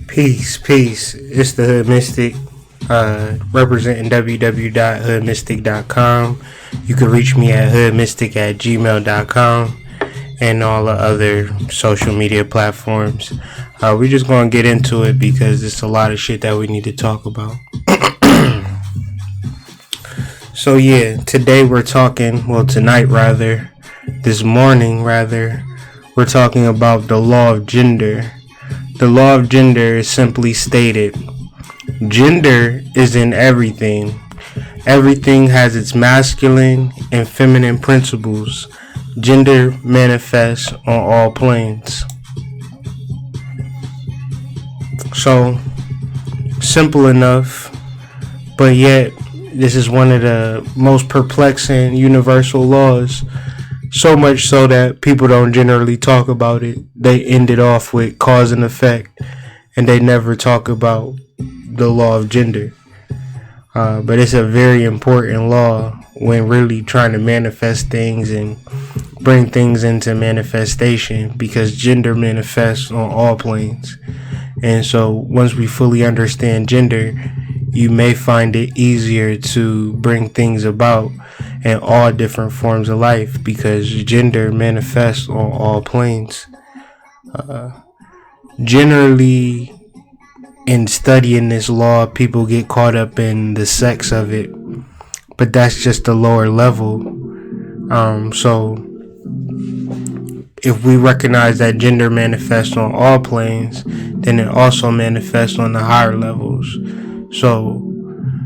Peace. It's the Hood Mystic, representing www.hoodmystic.com. You can reach me at hoodmystic@gmail.com and all the other social media platforms. We're just going to get into it because it's a lot of shit that we need to talk about. So yeah, today we're talking, this morning, we're talking about the law of gender. The law of gender is simply stated. Gender is in everything. Everything has its masculine and feminine principles. Gender manifests on all planes. So, simple enough, but yet this is one of the most perplexing universal laws. So much so that people don't generally talk about it. They end it off with cause and effect, and they never talk about the law of gender. But it's a very important law when really trying to manifest things and bring things into manifestation, because gender manifests on all planes. And so once we fully understand gender, you may find it easier to bring things about in all different forms of life, because gender manifests on all planes. Generally, in studying this law, people get caught up in the sex of it, but that's just the lower level. So if we recognize that gender manifests on all planes, then it also manifests on the higher levels. So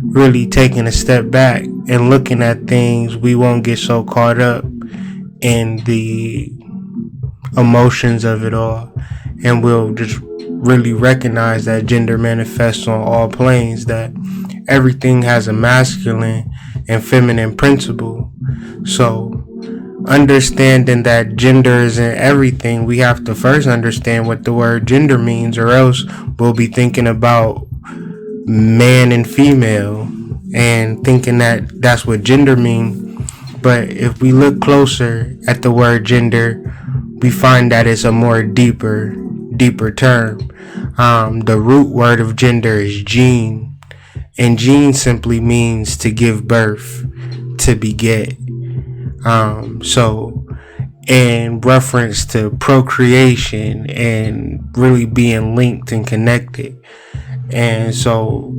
really taking a step back and looking at things, we won't get so caught up in the emotions of it all, and we'll just really recognize that gender manifests on all planes, that everything has a masculine and feminine principle. So understanding that gender is in everything, we have to first understand what the word gender means, or else we'll be thinking about man and female and thinking that that's what gender means. But if we look closer at the word gender, we find that it's a more deeper term. The root word of gender is gene, and gene simply means to give birth, to beget. So in reference to procreation and really being linked and connected. And so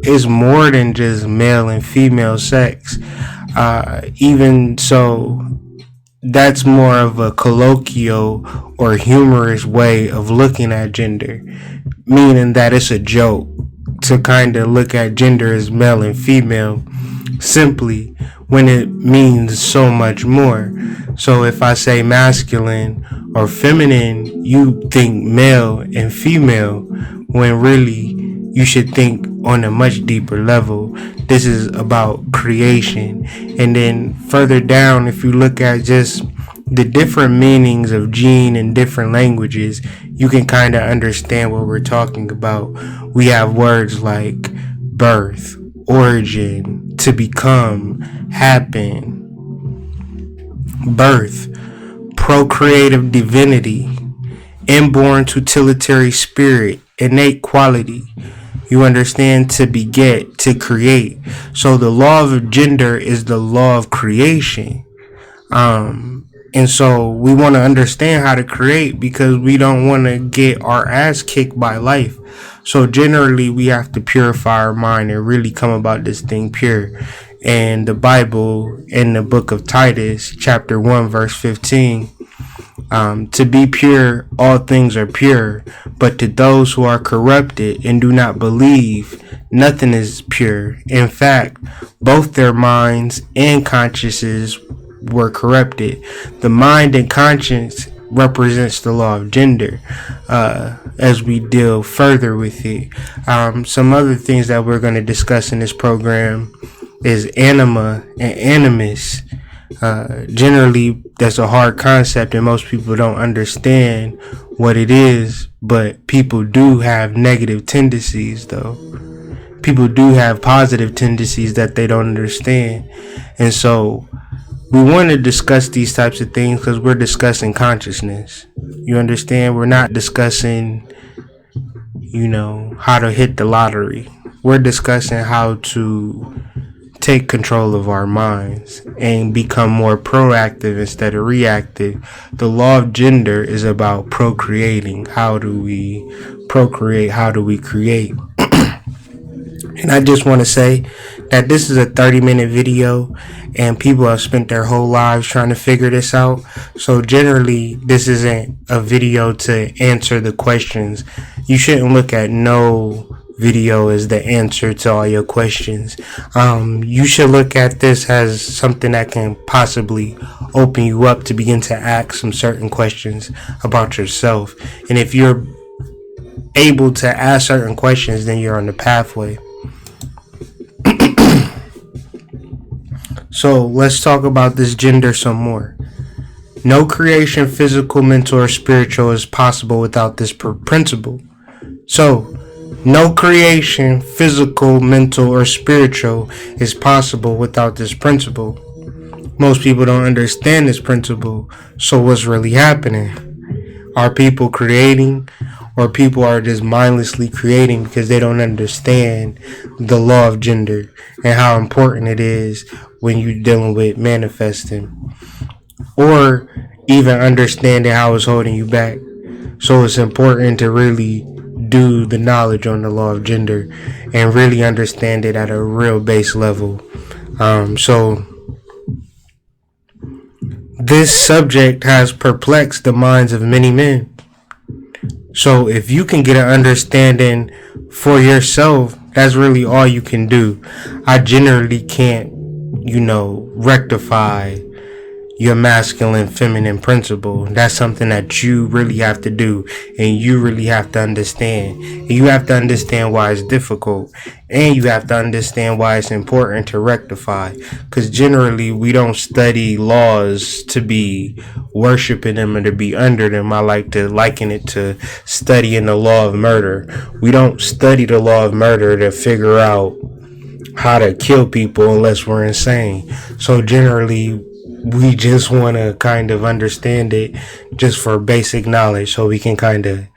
it's more than just male and female sex. Even so, that's more of a colloquial or humorous way of looking at gender, meaning that it's a joke to kind of look at gender as male and female, simply when it means so much more. So if I say masculine or feminine, you think male and female, when really you should think on a much deeper level. This is about creation. And then further down, if you look at just the different meanings of gene in different languages, you can kind of understand what we're talking about. We have words like birth, origin, to become, happen, birth, procreative divinity, inborn tutelary spirit, innate quality. You understand? To beget, to create. So the law of gender is the law of creation. And so we want to understand how to create, because we don't want to get our ass kicked by life. So generally we have to purify our mind and really come about this thing pure. And the Bible, in the book of Titus, chapter 1, verse 15, to be pure, all things are pure, but to those who are corrupted and do not believe, nothing is pure. In fact, both their minds and consciences were corrupted. The mind and conscience represents the law of gender, as we deal further with it. Some other things that we're going to discuss in this program is Anima and Animus. Generally, that's a hard concept and most people don't understand what it is, but people do have negative tendencies though. People do have positive tendencies that they don't understand. And so we want to discuss these types of things because we're discussing consciousness. You understand? We're not discussing how to hit the lottery. We're discussing how to take control of our minds and become more proactive instead of reactive. The law of gender is about procreating. How do we procreate? How do we create? And I just want to say that this is a 30-minute video and people have spent their whole lives trying to figure this out. So generally, this isn't a video to answer the questions. You shouldn't look at no video as the answer to all your questions. You should look at this as something that can possibly open you up to begin to ask some certain questions about yourself. And if you're able to ask certain questions, then you're on the pathway. So let's talk about this gender some more. No creation, physical, mental, or spiritual is possible without this principle. So, no creation, physical, mental, or spiritual is possible without this principle. Most people don't understand this principle. So what's really happening? Are people creating, or people are just mindlessly creating because they don't understand the law of gender and how important it is when you're dealing with manifesting, or even understanding how it's holding you back? So it's important to really do the knowledge on the law of gender and really understand it at a real base level. So this subject has perplexed the minds of many men. So if you can get an understanding for yourself, that's really all you can do. I generally can't, rectify your masculine feminine principle. That's something that you really have to do, and you really have to understand. And you have to understand why it's difficult, and you have to understand why it's important to rectify, because generally we don't study laws to be worshiping them or to be under them. I like to liken it to studying the law of murder. We don't study the law of murder to figure out how to kill people unless we're insane. So generally we just want to kind of understand it just for basic knowledge so we can kind of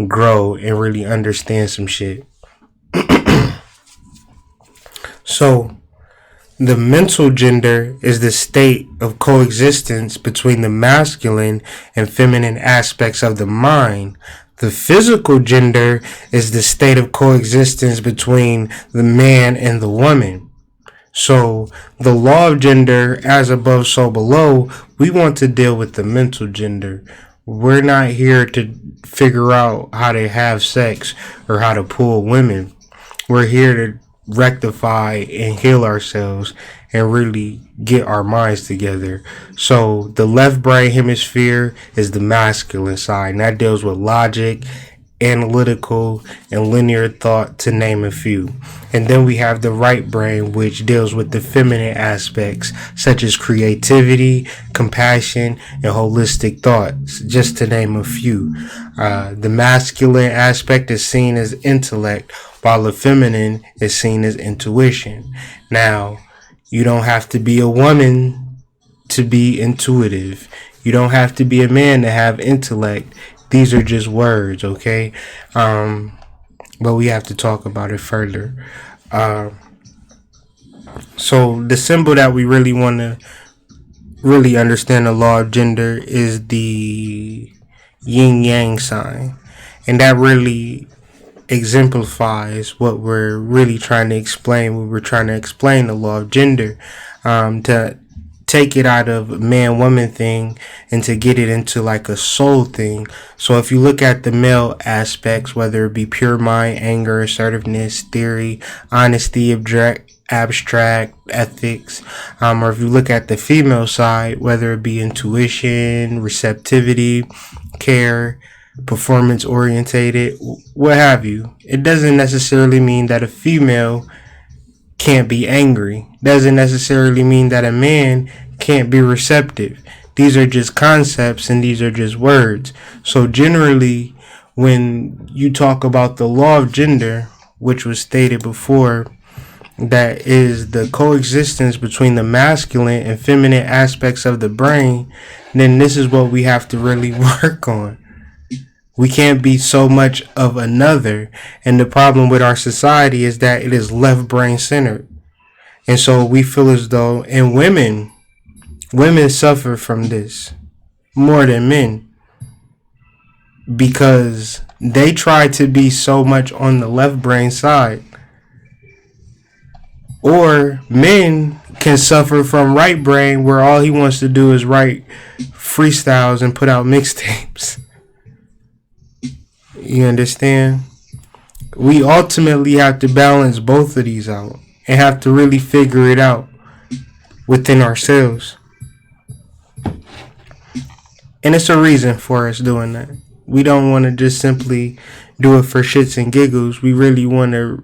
grow and really understand some shit. So the mental gender is the state of coexistence between the masculine and feminine aspects of the mind. The physical gender is the state of coexistence between the man and the woman. So the law of gender, as above, so below, we want to deal with the mental gender. We're not here to figure out how to have sex or how to pull women. We're here to rectify and heal ourselves and really get our minds together. So the left brain hemisphere is the masculine side, and that deals with logic, analytical, and linear thought, to name a few. And then we have the right brain, which deals with the feminine aspects such as creativity, compassion, and holistic thoughts, just to name a few. The masculine aspect is seen as intellect, while the feminine is seen as intuition. Now, you don't have to be a woman to be intuitive. You don't have to be a man to have intellect. These are just words, okay? But we have to talk about it further. So the symbol that we really want to really understand the law of gender is the yin yang sign. And that really exemplifies what we're really trying to explain when we're trying to explain the law of gender, to take it out of a man-woman thing and to get it into like a soul thing. So if you look at the male aspects, whether it be pure mind, anger, assertiveness, theory, honesty, abstract, ethics, or if you look at the female side, whether it be intuition, receptivity, care, performance orientated, what have you. It doesn't necessarily mean that a female can't be angry. Doesn't necessarily mean that a man can't be receptive. These are just concepts and these are just words. So generally, when you talk about the law of gender, which was stated before, that is the coexistence between the masculine and feminine aspects of the brain, then this is what we have to really work on. We can't be so much of another. And the problem with our society is that it is left brain centered. And so we feel as though, and women suffer from this more than men, because they try to be so much on the left brain side. Or men can suffer from right brain, where all he wants to do is write freestyles and put out mixtapes. You understand? We ultimately have to balance both of these out and have to really figure it out within ourselves. And it's a reason for us doing that. We don't want to just simply do it for shits and giggles. We really want to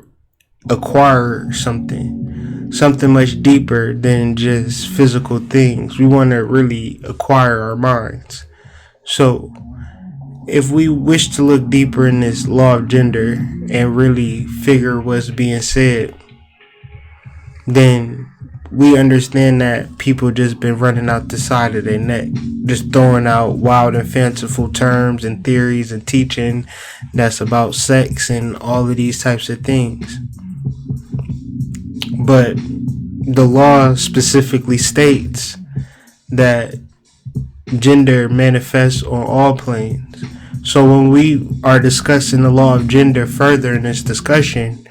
acquire something much deeper than just physical things. We want to really acquire our minds. So if we wish to look deeper in this law of gender and really figure what's being said, then we understand that people just been running out the side of their neck, just throwing out wild and fanciful terms and theories and teaching that's about sex and all of these types of things. But the law specifically states that gender manifests on all planes. So when we are discussing the law of gender further in this discussion,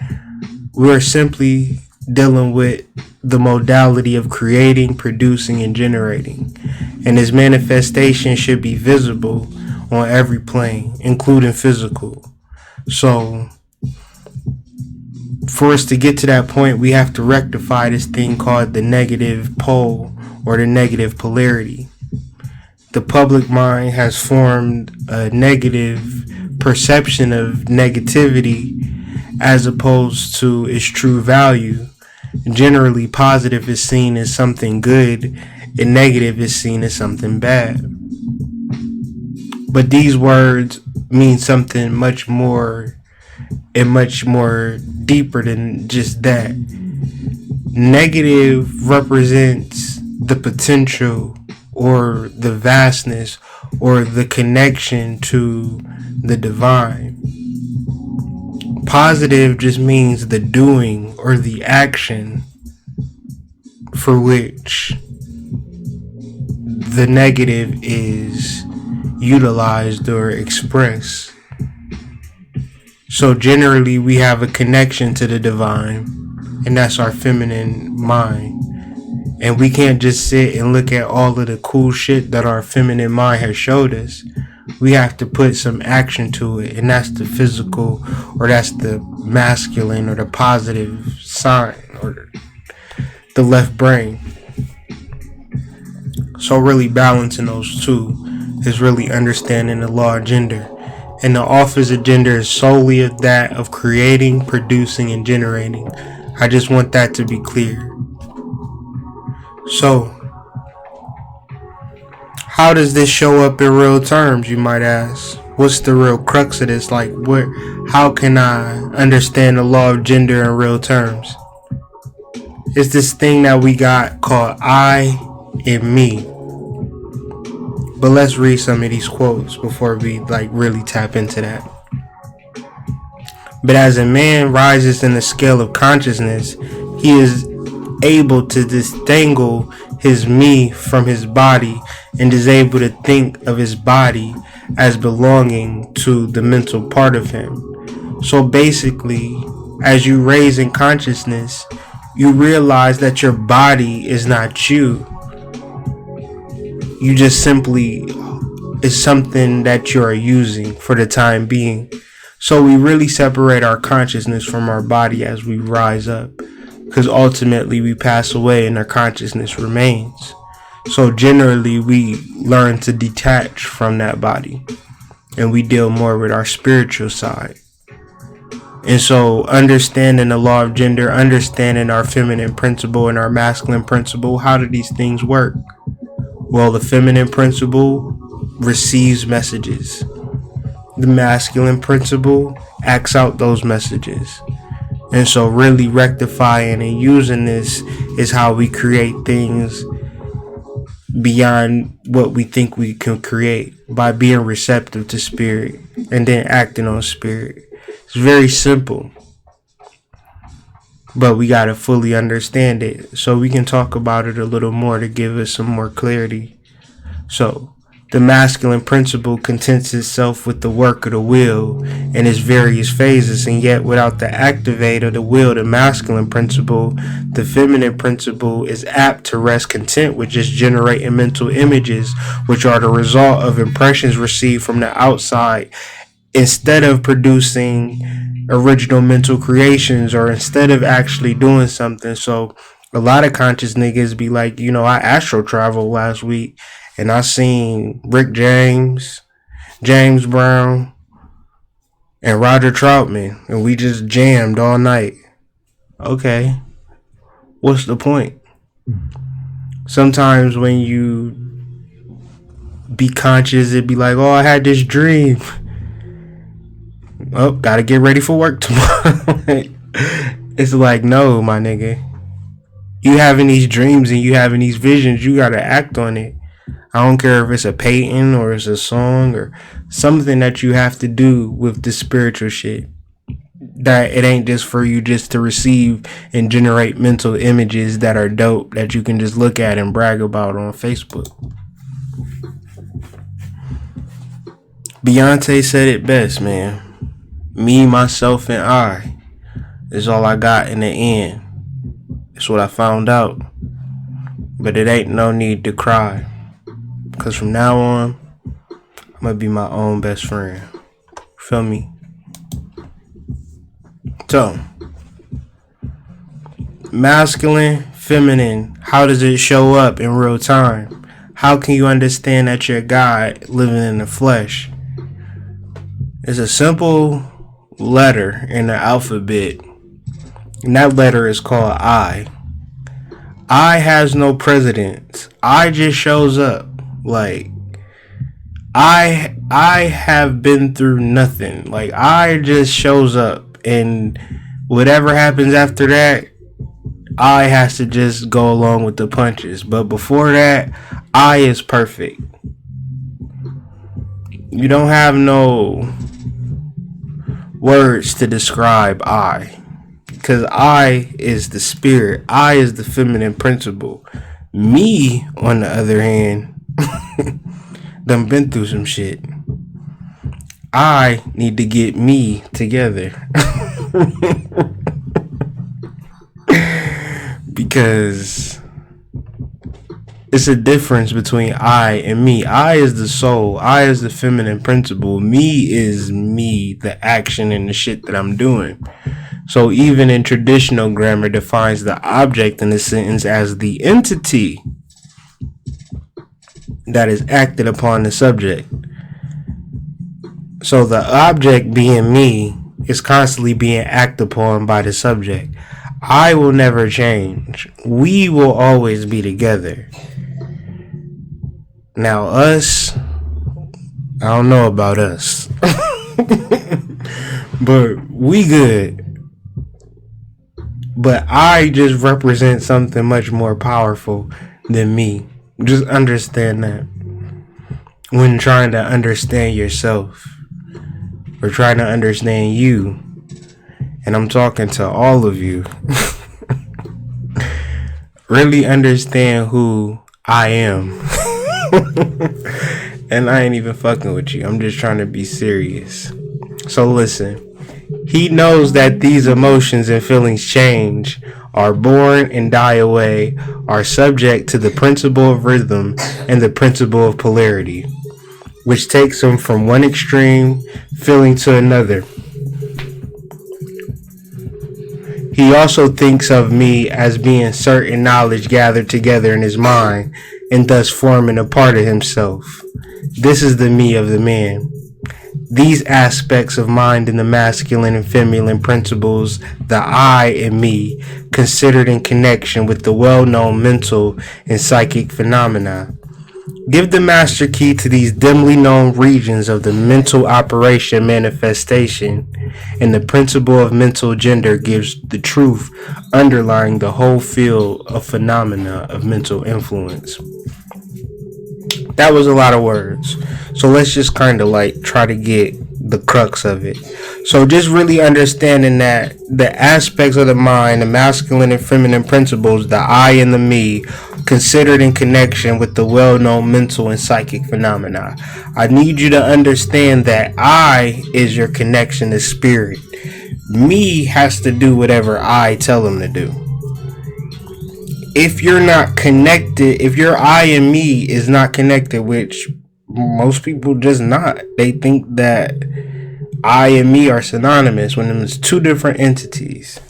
we're simply dealing with the modality of creating, producing, and generating. And its manifestation should be visible on every plane, including physical. So for us to get to that point, we have to rectify this thing called the negative pole or the negative polarity. The public mind has formed a negative perception of negativity as opposed to its true value. Generally, positive is seen as something good and negative is seen as something bad. But these words mean something much more and much more deeper than just that. Negative represents the potential or the vastness or the connection to the divine. Positive just means the doing or the action for which the negative is utilized or expressed. So generally we have a connection to the divine, and that's our feminine mind. And we can't just sit and look at all of the cool shit that our feminine mind has showed us. We have to put some action to it, and that's the physical, or that's the masculine, or the positive sign, or the left brain. So really balancing those two is really understanding the law of gender. And the office of gender is solely of that of creating, producing, and generating. I just want that to be clear. So, how does this show up in real terms, you might ask? What's the real crux of this? Like, how can I understand the law of gender in real terms? It's this thing that we got called I and me. But let's read some of these quotes before we really tap into that. But as a man rises in the scale of consciousness, he is able to disentangle his me from his body and is able to think of his body as belonging to the mental part of him. So basically, as you raise in consciousness, you realize that your body is not you. You just simply is something that you are using for the time being. So we really separate our consciousness from our body as we rise up, because ultimately we pass away and our consciousness remains. So generally we learn to detach from that body and we deal more with our spiritual side. And so understanding the law of gender, understanding our feminine principle and our masculine principle, how do these things work? Well, the feminine principle receives messages. The masculine principle acts out those messages. And so really rectifying and using this is how we create things beyond what we think we can create, by being receptive to spirit and then acting on spirit. It's very simple. But we got to fully understand it so we can talk about it a little more to give us some more clarity. So, the masculine principle contents itself with the work of the will in its various phases, and yet without the activate of the will, the masculine principle, the feminine principle is apt to rest content with just generating mental images, which are the result of impressions received from the outside, instead of producing original mental creations, or instead of actually doing something. So a lot of conscious niggas be like, I astral traveled last week and I seen Rick James, James Brown, and Roger Troutman, and we just jammed all night. Okay, what's the point? Sometimes when you be conscious, it be like, oh, I had this dream. Oh, gotta get ready for work tomorrow. It's like, no, my nigga. You having these dreams and you having these visions, you gotta act on it. I don't care if it's a painting or it's a song or something that you have to do with the spiritual shit. That it ain't just for you just to receive and generate mental images that are dope that you can just look at and brag about on Facebook. Beyonce said it best, man. Me, myself, and I is all I got in the end. It's what I found out. But it ain't no need to cry. Because from now on, I'm going to be my own best friend. Feel me? So, masculine, feminine, how does it show up in real time? How can you understand that you're God living in the flesh? It's a simple letter in the alphabet, and that letter is called I. I has no precedence. I just shows up. Like, I have been through nothing. Like, I just shows up, and whatever happens after that, I has to just go along with the punches. But before that, I is perfect. You don't have no words to describe I, because I is the spirit. I is the feminine principle. Me, on the other hand, done been through some shit. I need to get me together. Because it's a difference between I and me. I is the soul. I is the feminine principle. Me is me, the action and the shit that I'm doing. So even in traditional grammar defines the object in the sentence as the entity that is acted upon the subject. So the object being me is constantly being acted upon by the subject. I will never change. We will always be together. Now us, I don't know about us. But we good. But I just represent something much more powerful than me. Just understand that. When trying to understand yourself, or trying to understand you, and I'm talking to all of you, really understand who I am. And I ain't even fucking with you. I'm just trying to be serious. So listen. He knows that these emotions and feelings change, are born and die away, are subject to the principle of rhythm and the principle of polarity, which takes them from one extreme feeling to another. He also thinks of me as being certain knowledge gathered together in his mind and thus forming a part of himself. This is the me of the man. These aspects of mind in the masculine and feminine principles, the I in me, considered in connection with the well-known mental and psychic phenomena. Give the master key to these dimly known regions of the mental operation manifestation, and the principle of mental gender gives the truth underlying the whole field of phenomena of mental influence. That was a lot of words. So let's just kind of like try to get the crux of it. So just really understanding that the aspects of the mind, the masculine and feminine principles, the I and the me, considered in connection with the well-known mental and psychic phenomena. I need you to understand that I is your connection to spirit. Me has to do whatever I tell him to do. If you're not connected, if your I and me is not connected, which most people just not, they think that I and me are synonymous when there's two different entities.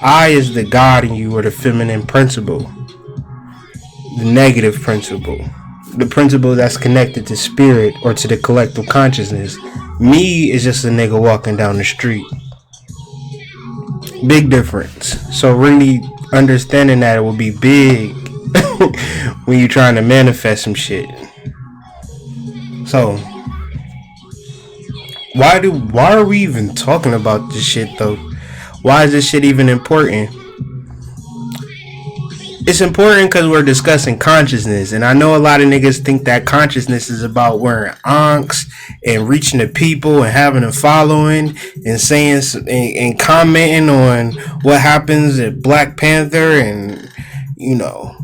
I is the God in you, or the feminine principle, the negative principle, the principle that's connected to spirit or to the collective consciousness. Me is just a nigga walking down the street. Big difference. So really understanding that it will be big when you're trying to manifest some shit. So why are we even talking about this shit though? Why is this shit even important? It's important because we're discussing consciousness, and I know a lot of niggas think that consciousness is about wearing ankhs and reaching to people and having a following and saying and commenting on what happens at Black Panther and, you know,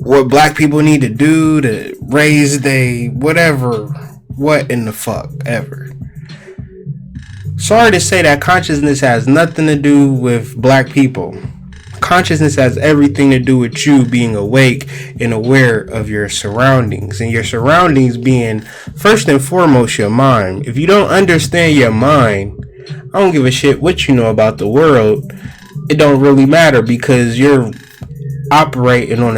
what black people need to do to raise they whatever, what in the fuck ever. Sorry to say that consciousness has nothing to do with black people. Consciousness has everything to do with you being awake and aware of your surroundings, and your surroundings being first and foremost your mind. If you don't understand your mind, I don't give a shit what you know about the world. It don't really matter, because you're operating on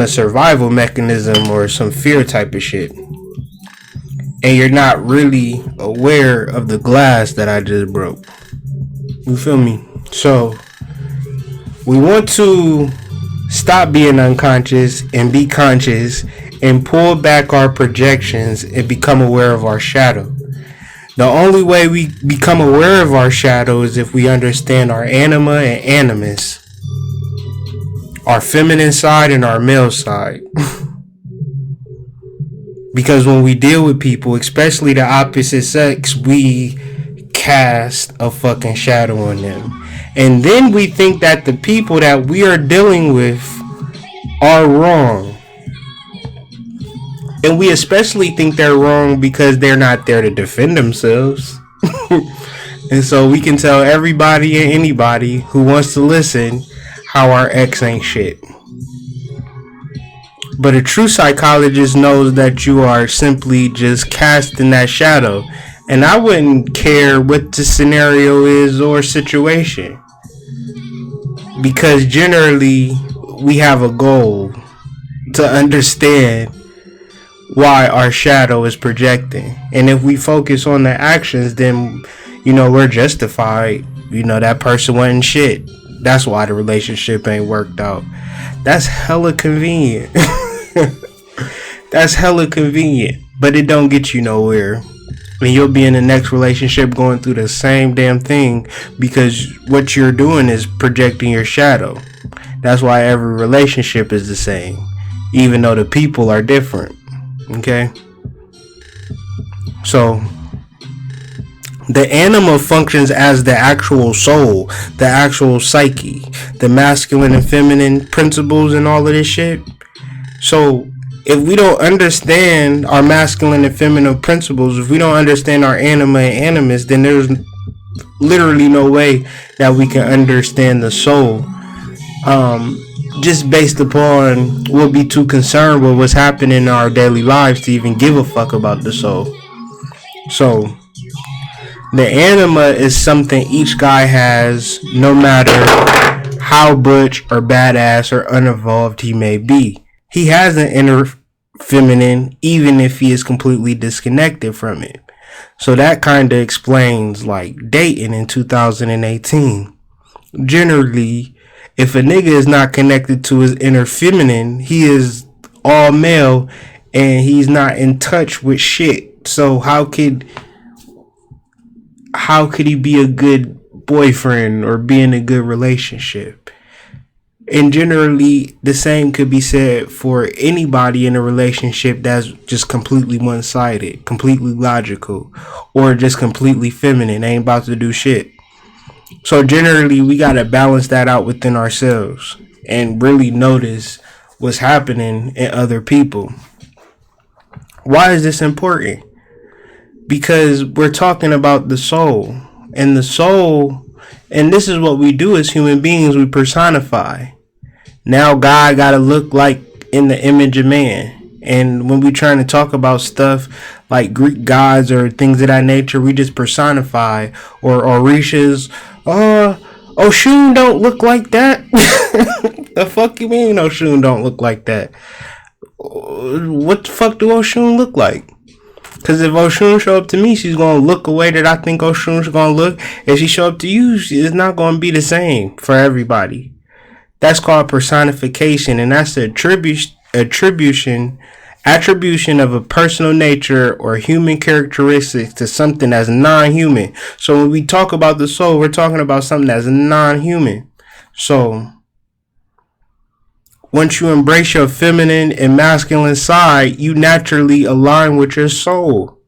a survival mechanism or some fear type of shit, and you're not really aware of the glass that I just broke. You feel me? So we want to stop being unconscious and be conscious and pull back our projections and become aware of our shadow. The only way we become aware of our shadow is if we understand our anima and animus, our feminine side and our male side. Because when we deal with people, especially the opposite sex, we cast a fucking shadow on them. And then we think that the people that we are dealing with are wrong. And we especially think they're wrong because they're not there to defend themselves. And so we can tell everybody and anybody who wants to listen how our ex ain't shit. But a true psychologist knows that you are simply just casting that shadow. And I wouldn't care what the scenario is or situation, because generally we have a goal to understand why our shadow is projecting. And if we focus on the actions, then, you know, we're justified. You know, that person wasn't shit. That's why the relationship ain't worked out. That's hella convenient. That's hella convenient. But it don't get you nowhere. And you'll be in the next relationship going through the same damn thing, because what you're doing is projecting your shadow. That's why every relationship is the same, even though the people are different. Okay? So the anima functions as the actual soul, the actual psyche, the masculine and feminine principles and all of this shit. So if we don't understand our masculine and feminine principles, if we don't understand our anima and animus, then there's literally no way that we can understand the soul. Just based upon we'll be too concerned with what's happening in our daily lives to even give a fuck about the soul. So the anima is something each guy has, no matter how butch or badass or unevolved he may be. He has an inner feminine, even if he is completely disconnected from it. So that kind of explains like dating in 2018. Generally, if a nigga is not connected to his inner feminine, he is all male and he's not in touch with shit. So how could he be a good boyfriend or be in a good relationship? And generally, the same could be said for anybody in a relationship that's just completely one-sided, completely logical, or just completely feminine, ain't about to do shit. So generally, we gotta balance that out within ourselves and really notice what's happening in other people. Why is this important? Because we're talking about the soul. And the soul, and this is what we do as human beings, we personify. Now God gotta look like in the image of man. And when we trying to talk about stuff like Greek gods or things of that nature, we just personify. Or Orishas, Oshun don't look like that. The fuck you mean Oshun don't look like that? What the fuck do Oshun look like? Because if Oshun show up to me, she's going to look a way that I think Oshun's going to look. If she show up to you, it's not going to be the same for everybody. That's called personification, and that's the attribution of a personal nature or human characteristics to something that's non-human. So when we talk about the soul, we're talking about something that's non-human. So once you embrace your feminine and masculine side, you naturally align with your soul.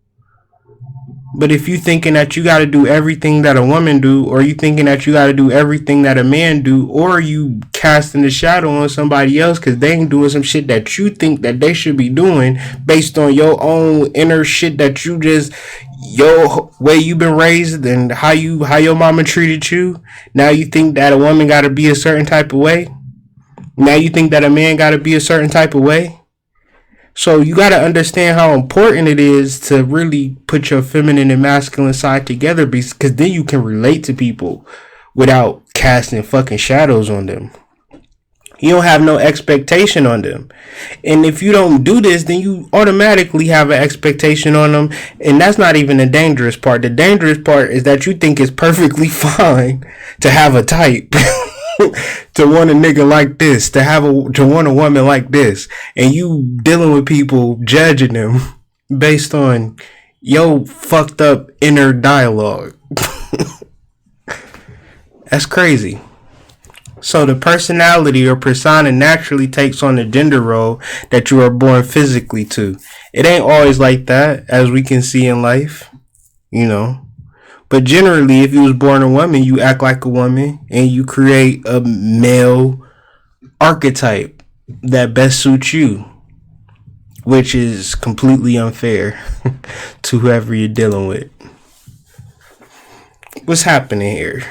But if you thinking that you got to do everything that a woman do, or you thinking that you got to do everything that a man do, or you casting the shadow on somebody else because they ain't doing some shit that you think that they should be doing based on your own inner shit that you just, your way you've been raised and how your mama treated you, now you think that a woman got to be a certain type of way. Now you think that a man got to be a certain type of way. So you got to understand how important it is to really put your feminine and masculine side together, because then you can relate to people without casting fucking shadows on them. You don't have no expectation on them. And if you don't do this, then you automatically have an expectation on them. And that's not even the dangerous part. The dangerous part is that you think it's perfectly fine to have a type. To want a nigga like this, to want a woman like this, and you dealing with people judging them based on your fucked up inner dialogue. That's crazy. So the personality or persona naturally takes on the gender role that you are born physically to. It ain't always like that, as we can see in life, you know. But generally, if you was born a woman, you act like a woman and you create a male archetype that best suits you, which is completely unfair to whoever you're dealing with. What's happening here?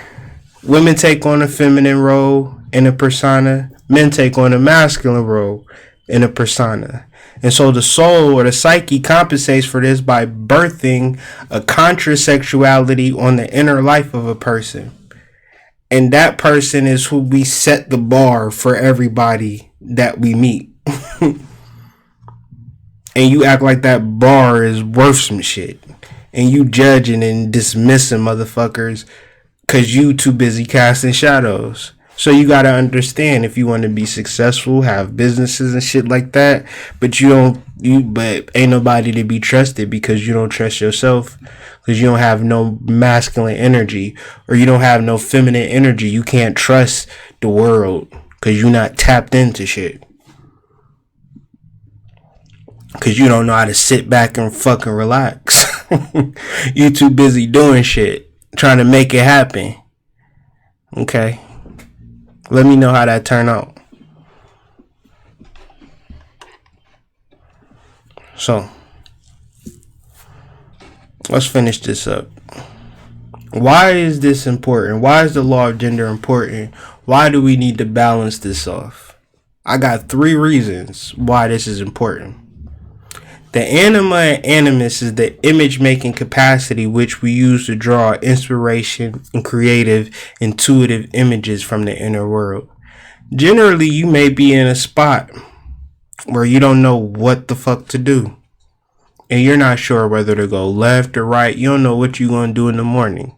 Women take on a feminine role in a persona. Men take on a masculine role in a persona. And so the soul or the psyche compensates for this by birthing a contrasexuality on the inner life of a person. And that person is who we set the bar for everybody that we meet. And you act like that bar is worth some shit. And you judging and dismissing motherfuckers because you too busy casting shadows. So you got to understand, if you want to be successful, have businesses and shit like that, but but ain't nobody to be trusted because you don't trust yourself, because you don't have no masculine energy, or you don't have no feminine energy. You can't trust the world because you're not tapped into shit. Because you don't know how to sit back and fucking relax. You too busy doing shit, trying to make it happen. Okay. Let me know how that turned out. So, let's finish this up. Why is this important? Why is the law of gender important? Why do we need to balance this off? I got 3 reasons why this is important. The Anima and Animus is the image-making capacity which we use to draw inspiration and creative, intuitive images from the inner world. Generally, you may be in a spot where you don't know what the fuck to do. And you're not sure whether to go left or right. You don't know what you're going to do in the morning.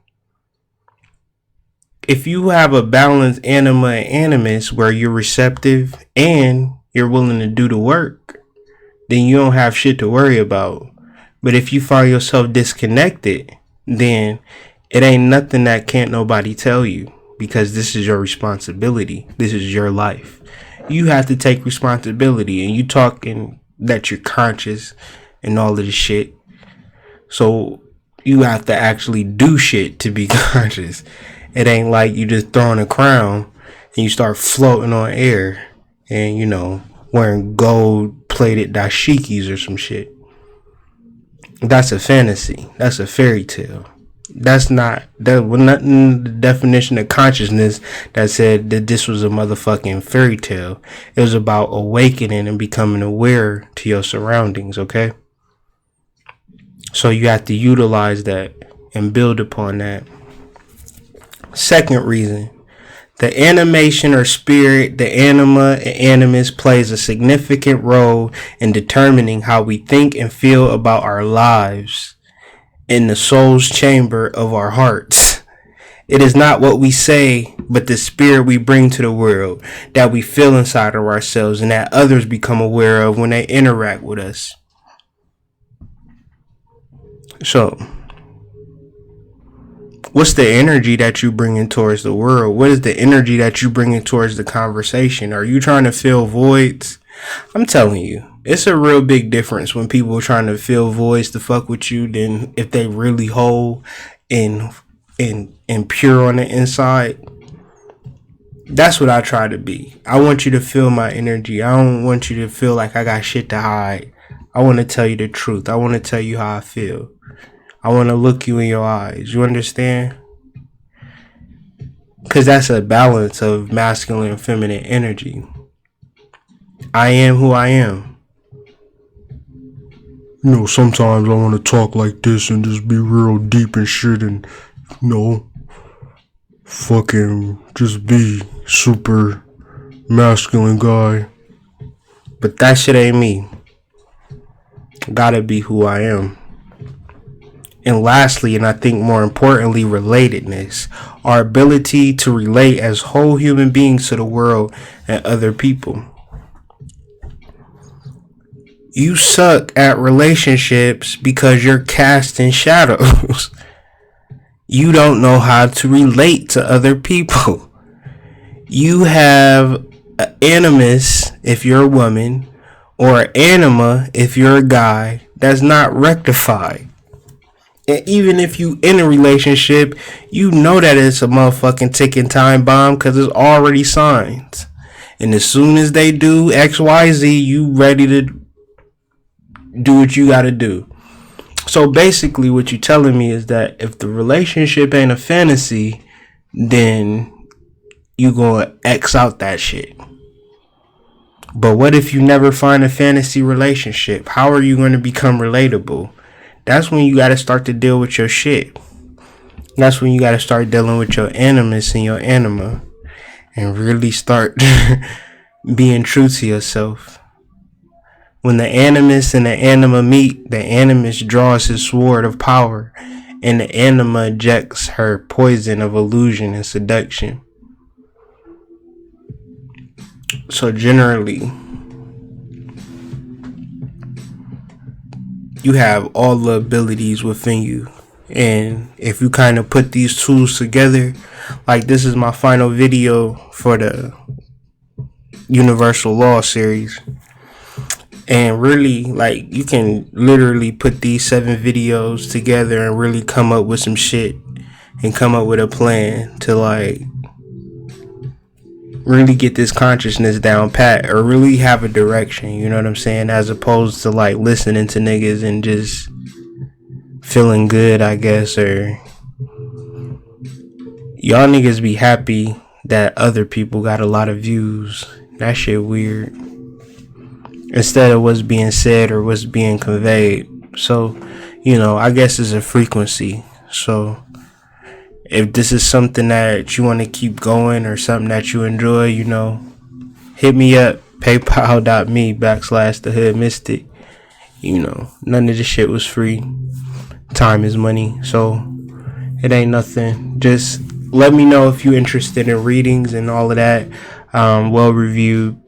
If you have a balanced Anima and Animus where you're receptive and you're willing to do the work, then you don't have shit to worry about. But if you find yourself disconnected, then it ain't nothing that can't nobody tell you, because this is your responsibility. This is your life. You have to take responsibility, and you talking that you're conscious and all of this shit. So you have to actually do shit to be conscious. It ain't like you just throwing a crown and you start floating on air and, you know, wearing gold plated dashikis or some shit. That's a fantasy. That's a fairy tale. That's not, that was not in the definition of consciousness that said that this was a motherfucking fairy tale. It was about awakening and becoming aware to your surroundings, okay? So you have to utilize that and build upon that. Second reason, the animation or spirit, the anima and animus plays a significant role in determining how we think and feel about our lives in the soul's chamber of our hearts. It is not what we say, but the spirit we bring to the world that we feel inside of ourselves and that others become aware of when they interact with us. So, what's the energy that you bringing towards the world? What is the energy that you bringing towards the conversation? Are you trying to fill voids? I'm telling you, it's a real big difference when people are trying to fill voids to fuck with you than if they really whole and pure on the inside. That's what I try to be. I want you to feel my energy. I don't want you to feel like I got shit to hide. I want to tell you the truth. I want to tell you how I feel. I want to look you in your eyes. You understand? Because that's a balance of masculine and feminine energy. I am who I am. You know, sometimes I want to talk like this and just be real deep and shit and, you know, fucking just be super masculine guy. But that shit ain't me. Gotta be who I am. And lastly, and I think more importantly, relatedness. Our ability to relate as whole human beings to the world and other people. You suck at relationships because you're casting shadows. You don't know how to relate to other people. You have an animus if you're a woman, or an anima if you're a guy, that's not rectified. And even if you in a relationship, you know that it's a motherfucking ticking time bomb because it's already signed. And as soon as they do XYZ, you ready to do what you gotta do. So basically what you're telling me is that if the relationship ain't a fantasy, then you gonna X out that shit. But what if you never find a fantasy relationship? How are you gonna become relatable? That's when you gotta start to deal with your shit. That's when you gotta start dealing with your animus and your anima and really start being true to yourself. When the animus and the anima meet, the animus draws his sword of power and the anima ejects her poison of illusion and seduction. So generally, you have all the abilities within you. And if you kind of put these tools together, like this is my final video for the Universal Law series. And really, like, you can literally put these 7 videos together and really come up with some shit and come up with a plan to, like, really get this consciousness down pat or really have a direction, you know what I'm saying? As opposed to, like, listening to niggas and just feeling good, I guess, or y'all niggas be happy that other people got a lot of views. That shit weird. Instead of what's being said or what's being conveyed. So, you know, I guess it's a frequency. So, if this is something that you want to keep going or something that you enjoy, you know, hit me up. PayPal.me/thehoodmystic. You know, none of this shit was free. Time is money. So, it ain't nothing. Just let me know if you're interested in readings and all of that. Well reviewed.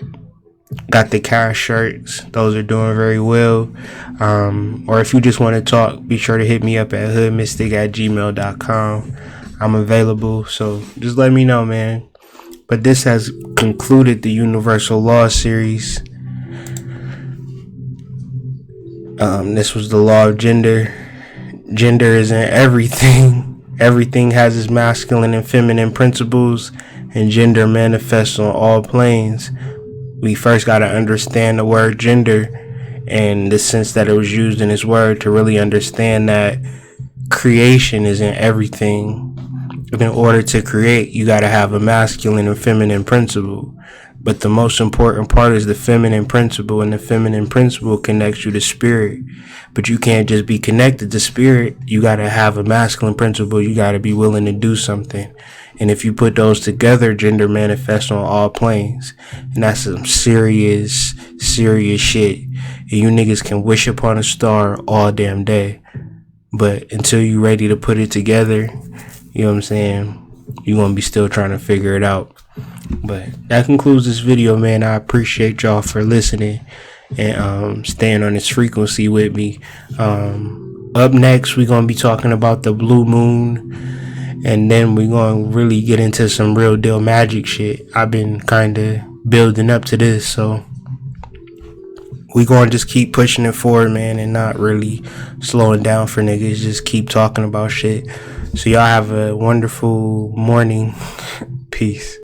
Got the cash shirts. Those are doing very well. Or if you just want to talk, be sure to hit me up at hoodmystic@gmail.com. I'm available, so just let me know, man. But this has concluded the Universal Law series. This was the law of gender. Gender isn't everything. Everything has its masculine and feminine principles, and gender manifests on all planes. We first got to understand the word gender and the sense that it was used in this word to really understand that creation isn't everything. In order to create, you got to have a masculine and feminine principle. But the most important part is the feminine principle, and the feminine principle connects you to spirit. But you can't just be connected to spirit. You got to have a masculine principle. You got to be willing to do something. And if you put those together, gender manifests on all planes. And that's some serious shit. And you niggas can wish upon a star all damn day. But until you ready to put it together, you know what I'm saying, you're going to be still trying to figure it out. But that concludes this video, man. I appreciate y'all for listening and staying on this frequency with me. Up next, we're going to be talking about the blue moon. And then we're going to really get into some real deal magic shit. I've been kind of building up to this, so we going to just keep pushing it forward, man, and not really slowing down for niggas. Just keep talking about shit. So y'all have a wonderful morning. Peace.